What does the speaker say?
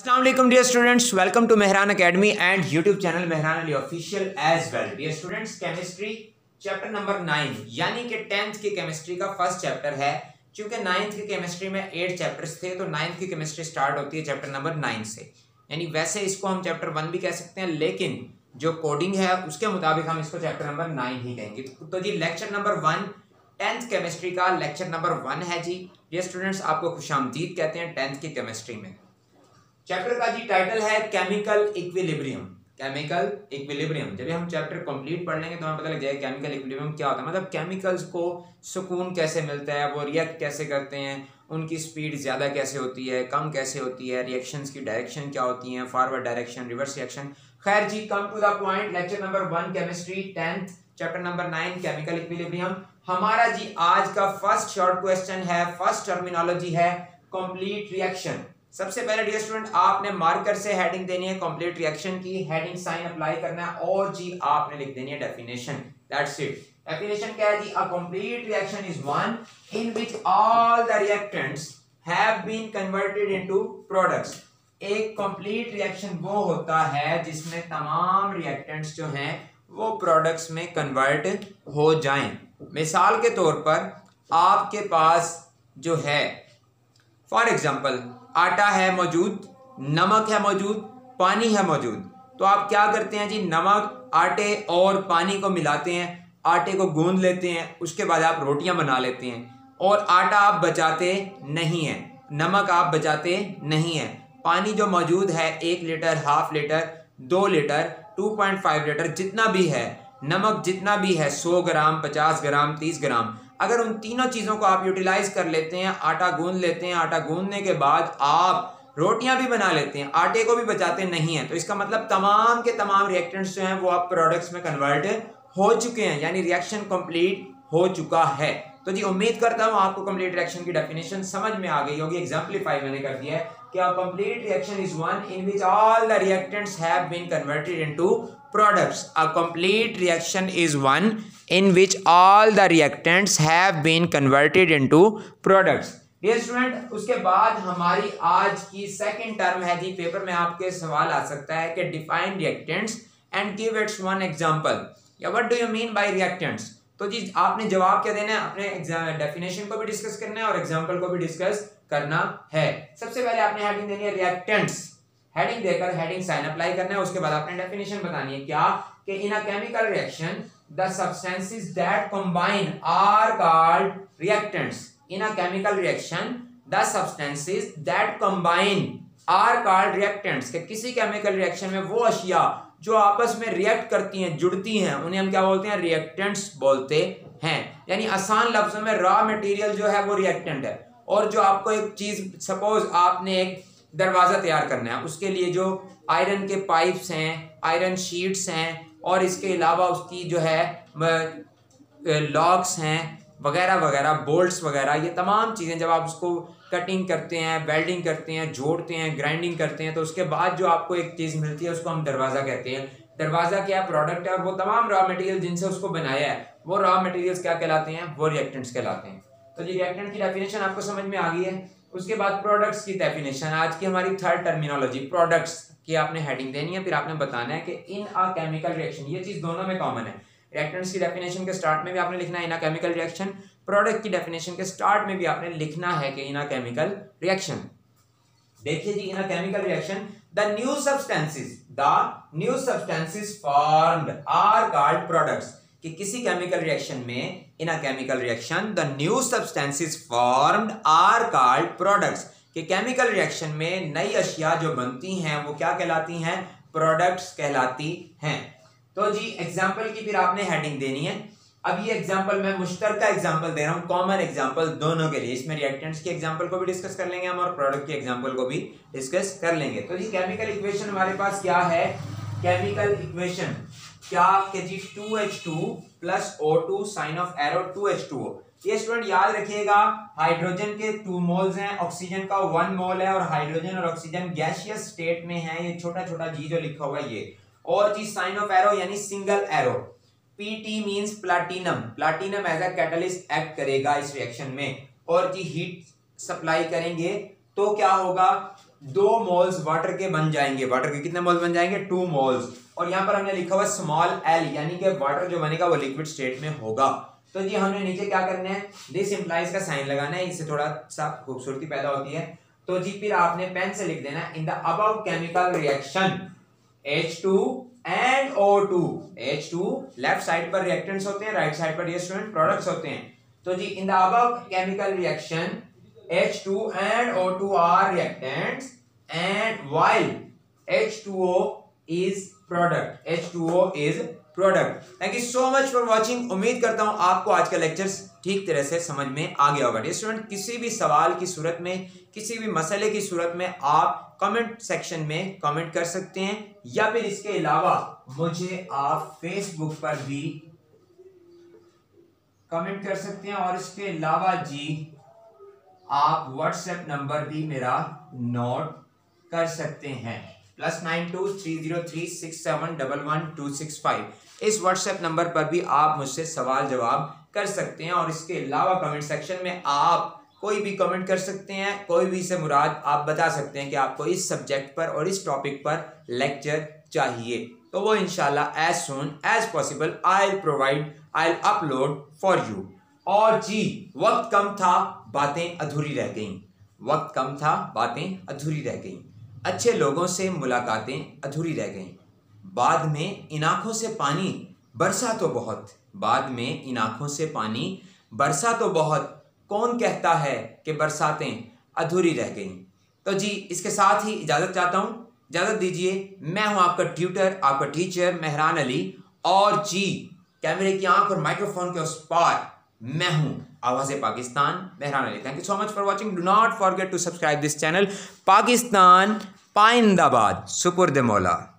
अस्सलाम वालेकुम dear students, welcome to Mehran academy and YouTube channel Mehran Ali official as well. Dear students, chemistry chapter number 9 यानी कि 10th की chemistry का फर्स्ट चैप्टर है। क्योंकि 9th की केमिस्ट्री में 8 चैप्टर्स थे तो 9th की केमिस्ट्री स्टार्ट होती है चैप्टर नंबर 9 से। यानी वैसे इसको हम चैप्टर 1 भी कह सकते हैं, लेकिन जो कोडिंग है उसके मुताबिक हम इसको चैप्टर नंबर 9 ही कहेंगे। तो जी लेक्चर नंबर 1 10th केमिस्ट्री का लेक्चर नंबर 1 है जी। डियर स्टूडेंट्स, आपको खुशामदीद कहते हैं 10th की केमिस्ट्री में। चैप्टर का जी टाइटल है केमिकल इक्विलिब्रियम। केमिकल इक्विलिब्रियम जब हम चैप्टर कंप्लीट पढ़ लेंगे तो हमें पता लग जाएगा केमिकल इक्विलिब्रियम क्या होता है। मतलब केमिकल्स को सुकून कैसे मिलता है, वो रिएक्ट कैसे करते हैं, उनकी स्पीड ज़्यादा कैसे होती है, कम कैसे होती है, रिएक्शंस की डायरेक्शन क्या होती हैं, फॉरवर्ड डायरेक्शन, रिवर्स रिएक्शन। खैर जी, come to the point. Lecture number 1 chemistry 10th chapter number 9 chemical equilibrium. हमारा जी आज का फर्स्ट शॉर्ट क्वेश्चन है, फर्स्ट टर्मिनोलॉजी है कंप्लीट रिएक्शन। सबसे पहले डियर स्टूडेंट आपने मार्कर से हेडिंग देनी है कंप्लीट रिएक्शन की, हेडिंग साइन अप्लाई करना है और जी आपने लिख देनी है डेफिनेशन। That's it. डेफिनेशन क्या है जी? A complete reaction is one in which all the reactants have been converted into products. एक कंप्लीट रिएक्शन वो होता है जिसमें तमाम रिएक्टेंट्स जो हैं वो प्रोडक्ट्स में कन्वर्ट हो जाएं। मिसाल के तौर पर आपके पास जो है फॉर एग्जांपल आटा है मौजूद, नमक है मौजूद, पानी है मौजूद। तो आप क्या करते हैं जी? नमक, आटे और पानी को मिलाते हैं, आटे को गूंद लेते हैं, उसके बाद आप रोटियां बना लेते हैं। और आटा आप बचाते नहीं हैं, नमक आप बचाते नहीं हैं। पानी जो मौजूद है 1 litre, half litre, 2 litre, 2.5 litre जितना भी है, नमक जितना भी है 100 ग्राम, 50 ग्राम, 30 ग्राम, अगर उन तीनों चीज़ों को आप यूटिलाइज कर लेते हैं, आटा गूंद लेते हैं, आटा गूंदने के बाद आप रोटियां भी बना लेते हैं, आटे को भी बचाते नहीं हैं, तो इसका मतलब तमाम के तमाम रिएक्टेंट्स जो हैं वो आप प्रोडक्ट्स में कन्वर्ट हो चुके हैं, यानी रिएक्शन कंप्लीट हो चुका है। तो जी उम्मीद करता हूं आपको कंप्लीट रिएक्शन की डेफिनेशन समझ में आ गई होगी। एग्जाम्पलीफाई मैंने कर दिया है कि a complete reaction is one in which all the reactants have been converted into products. A complete reaction is one in which all the reactants have been converted into products. Dear student, उसके बाद हमारी आज की second term है जी। Paper में आपके सवाल आ सकता है कि define reactants and give its one example, या what do you mean by reactants. तो जी आपने जवाब क्या देना है? अपने डेफिनेशन को भी डिस्कस करना है और एग्जांपल को भी डिस्कस करना है। सबसे पहले आपने हेडिंग देनी है रिएक्टेंट्स, हेडिंग देकर हेडिंग साइन अप्लाई करना है। उसके बाद आपने डेफिनेशन बतानी है क्या कि in a chemical reaction the substances that combine are called reactants. In a chemical reaction the substances that combine are called reactants. कि किसी केमिकल रिएक्शन में वो अशिया जो आपस में रिएक्ट करती हैं, जुड़ती हैं, उन्हें हम क्या बोलते हैं? रिएक्टेंट्स बोलते हैं। यानी आसान लफ्जों में रॉ मटेरियल जो है वो रिएक्टेंट है। और जो आपको एक चीज, सपोज आपने एक दरवाजा तैयार करना है, उसके लिए जो आयरन के पाइप्स हैं, आयरन शीट्स हैं, और इसके अलावा उसकी जो है लॉक्स हैं वगैरह वगैरह, बोल्ट्स वगैरह, ये तमाम चीज़ें जब आप उसको कटिंग करते हैं, वेल्डिंग करते हैं, जोड़ते हैं, ग्राइंडिंग करते हैं, तो उसके बाद जो आपको एक चीज़ मिलती है उसको हम दरवाज़ा कहते हैं। दरवाज़ा क्या प्रोडक्ट है? और वो तमाम रॉ मटेरियल जिनसे उसको बनाया है वो रॉ मटेरियल्स क्या कहलाते हैं? वो रिएक्टेंट्स कहलाते हैं। तो जी रिएक्टेंट की डेफिनेशन आपको समझ में आ गई है। उसके बाद प्रोडक्ट्स की डेफिनेशन, आज की हमारी थर्ड टर्मिनोलॉजी प्रोडक्ट्स की आपने हेडिंग देनी है। फिर आपने बताना है कि इन अ केमिकल रिएक्शन, ये चीज़ दोनों में कॉमन है। रिएक्टेंट्स की डेफिनेशन के स्टार्ट में भी आपने लिखना है इन अ केमिकल रिएक्शन, प्रोडक्ट की डेफिनेशन के स्टार्ट में भी आपने लिखना है कि इन अ केमिकल रिएक्शन। देखिए जी, in a chemical reaction the new substances formed are called products. कि किसी केमिकल रिएक्शन में, in a chemical reaction the new substances formed are called products. कि केमिकल रिएक्शन में नई अशिया जो बनती हैं वो क्या कहलाती हैं? प्रोडक्ट्स कहलाती हैं। तो जी एग्जाम्पल की फिर आपने हेडिंग देनी है। अब ये एग्जाम्पल मैं मुश्तरका एग्जाम्पल दे रहा हूँ, कॉमन एग्जाम्पल दोनों के लिए। इसमें रिएक्टेंट्स की एग्जाम्पल को भी डिस्कस कर लेंगे हम और प्रोडक्ट की एग्जाम्पल को भी डिस्कस कर लेंगे। तो जी केमिकल इक्वेशन हमारे पास क्या है? केमिकल इक्वेशन क्या कि जी 2H2 plus O2 sign of arrow 2H2O। ये स्टूडेंट याद रखिएगा, हाइड्रोजन के 2 मोल्स हैं, ऑक्सीजन का 1 मोल है, और हाइड्रोजन और ऑक्सीजन गैसियस स्टेट में है। ये छोटा छोटा जी जो लिखा हुआ है ये। और जी साइन ऑफ एरो यानी single arrow. PT means platinum, platinum as a catalyst act करेगा इस रिएक्शन में। और जी हीट सप्लाई करेंगे तो क्या होगा? 2 मोल्स वाटर के बन जाएंगे। वाटर के कितने मोल्स बन जाएंगे? 2 मोल्स। और यहाँ पर हमने लिखा हुआ स्मॉल एल, यानी कि वाटर जो बनेगा वो लिक्विड स्टेट में होगा। तो जी हमने नीचे क्या करना है, दिस इंप्लाइज का साइन लगाना है, इससे थोड़ा सा खूबसूरती पैदा होती है। तो जी फिर आपने पेन से लिख देना इन the above chemical reaction H2 and O2। H2 left side पर रिएक्टेंट्स होते हैं, राइट साइड पर ये स्टूडेंट प्रोडक्ट्स होते हैं। तो जी in the above chemical reaction H2 and O2 are reactants and while H2O is product। H2O is product। Thank you so much for watching. उम्मीद करता हूं आपको आज का लेक्चर्स ठीक तरह से समझ में आ गया होगा। स्टूडेंट किसी भी सवाल की सूरत में, किसी भी मसले की सूरत में आप कमेंट सेक्शन में कमेंट कर सकते हैं, या फिर इसके अलावा मुझे आप फेसबुक पर भी कमेंट कर सकते हैं, और इसके अलावा जी आप व्हाट्सएप नंबर भी मेरा नोट कर सकते हैं, +923036711265। इस व्हाट्सएप नंबर पर भी आप मुझसे सवाल जवाब कर सकते हैं, और इसके अलावा कमेंट सेक्शन में आप कोई भी कमेंट कर सकते हैं, कोई भी से मुराद आप बता सकते हैं कि आपको इस सब्जेक्ट पर और इस टॉपिक पर लेक्चर चाहिए। तो वो इंशाल्लाह as soon as possible I upload for you. और जी वक्त कम था, बातें अधूरी रह गईं। वक्त कम था, बातें अधूरी रह गईं। अच्छे लोगों से मुलाकातें अधूरी रह गईं। बाद में इन आंखों से पानी बरसा तो बहुत, बाद में इन आंखों से पानी बरसा तो बहुत, कौन कहता है कि बरसातें अधूरी रह गईं। तो जी इसके साथ ही इजाज़त चाहता हूँ, इजाज़त दीजिए। मैं हूँ आपका ट्यूटर, आपका टीचर मेहरान अली, और जी कैमरे की आंख और माइक्रोफोन के उस पार मैं हूं आवाज़े Pakistan Mehran Ali. Thank you so much for watching. Do not forget to subscribe this channel. Pakistan पाइंदाबाद, सुपुर्द मौला।